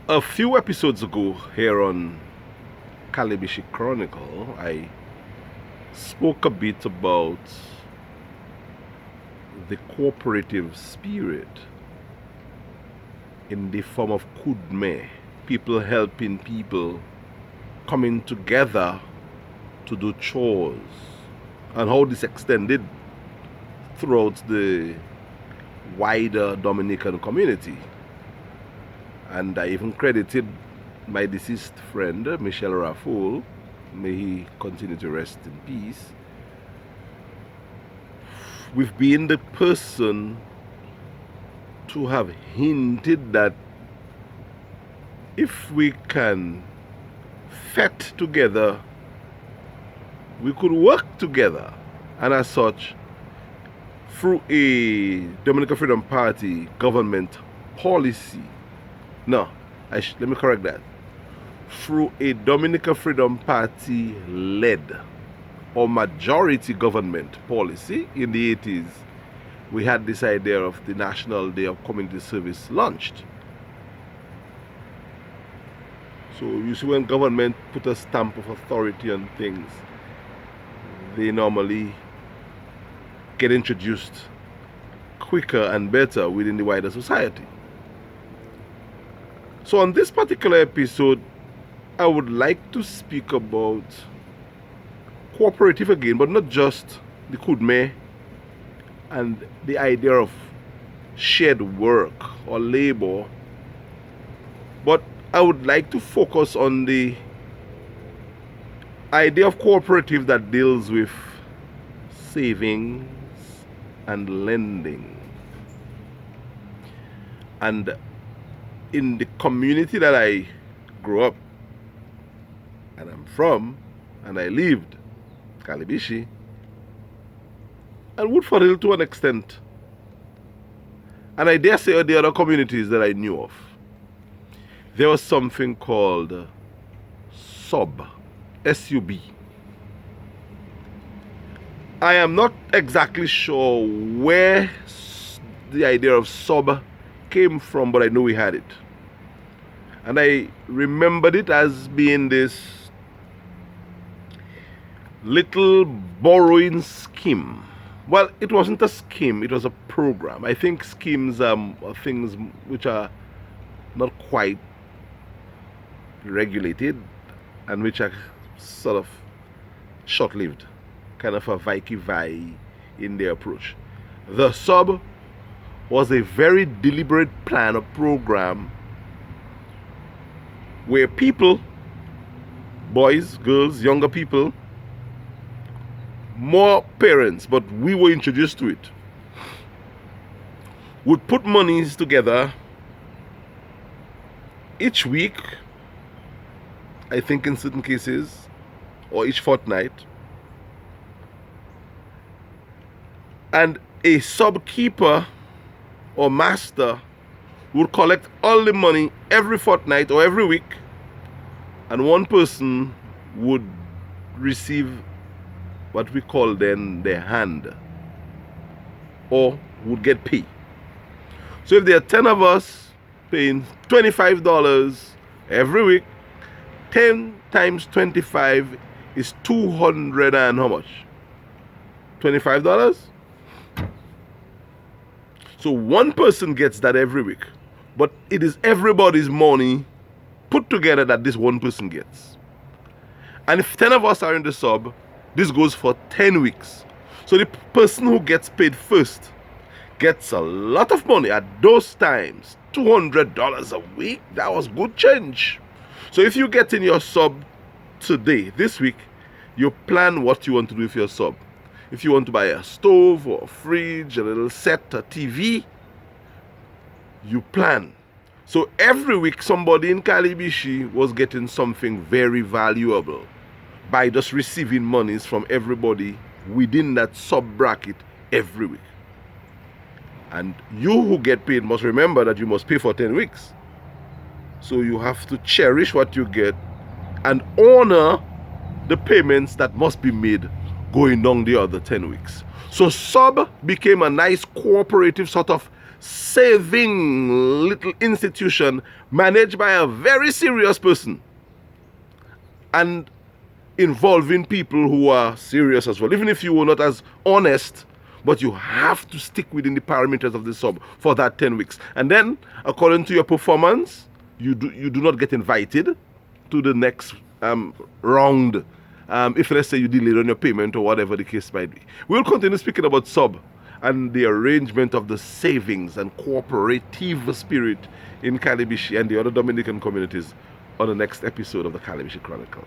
A few episodes ago here on Calibishie Chronicle, I spoke a bit about the cooperative spirit in the form of kudme, people helping people, coming together to do chores, and how this extended throughout the wider Dominican community. And I even credited my deceased friend, Michel Rafoul, may he continue to rest in peace, with being the person to have hinted that if we can fet together, we could work together. And as such, through a Dominican Freedom Party government policy, let me correct that. Through a Dominican Freedom Party led or majority government policy in the 80s, we had this idea of the National Day of Community Service launched. So you see, when government put a stamp of authority on things, they normally get introduced quicker and better within the wider society. So on this particular episode, I would like to speak about cooperative again, but not just the kudme and the idea of shared work or labor, but I would like to focus on the idea of cooperative that deals with savings and lending. And in the community that I grew up and I'm from and I lived, Calibishie and Woodford Hill to an extent, and I dare say the other communities that I knew of, there was something called SUB, S-U-B. I am not exactly sure where the idea of SUB came from, but I know we had it. And I remembered it as being this little borrowing scheme. Well, it wasn't a scheme, it was a program. I think schemes are things which are not quite regulated and which are sort of short-lived, kind of a Vicky-Vi in their approach. The SUB was a very deliberate plan, a program where people, boys, girls, younger people, more parents, but we were introduced to it, would put monies together each week, I think in certain cases, or each fortnight, and a SUB keeper or master would collect all the money every fortnight or every week, and one person would receive what we call then their hand, or would get paid. So if there are 10 of us paying $25 every week, 10 times 25 is 200 and how much? $25? So one person gets that every week, but it is everybody's money put together that this one person gets. And if 10 of us are in the SUB, this goes for 10 weeks. So the person who gets paid first gets a lot of money at those times. $200 a week, that was good change. So if you get in your SUB today, this week, you plan what you want to do with your SUB. If you want to buy a stove or a fridge, a little set, a TV, you plan. So every week somebody in Calibishie was getting something very valuable by just receiving monies from everybody within that SUB bracket every week. And you who get paid must remember that you must pay for 10 weeks. So you have to cherish what you get and honor the payments that must be made going down the other 10 weeks. So SUB became a nice cooperative sort of saving little institution managed by a very serious person and involving people who are serious as well, even if you were not as honest, but you have to stick within the parameters of the sub for that 10 weeks. And then, according to your performance, you do not get invited to the next round. If, let's say, you delayed on your payment or whatever the case might be. We'll continue speaking about sub and the arrangement of the savings and cooperative spirit in Calibishie and the other Dominican communities on the next episode of the Calibishie Chronicle.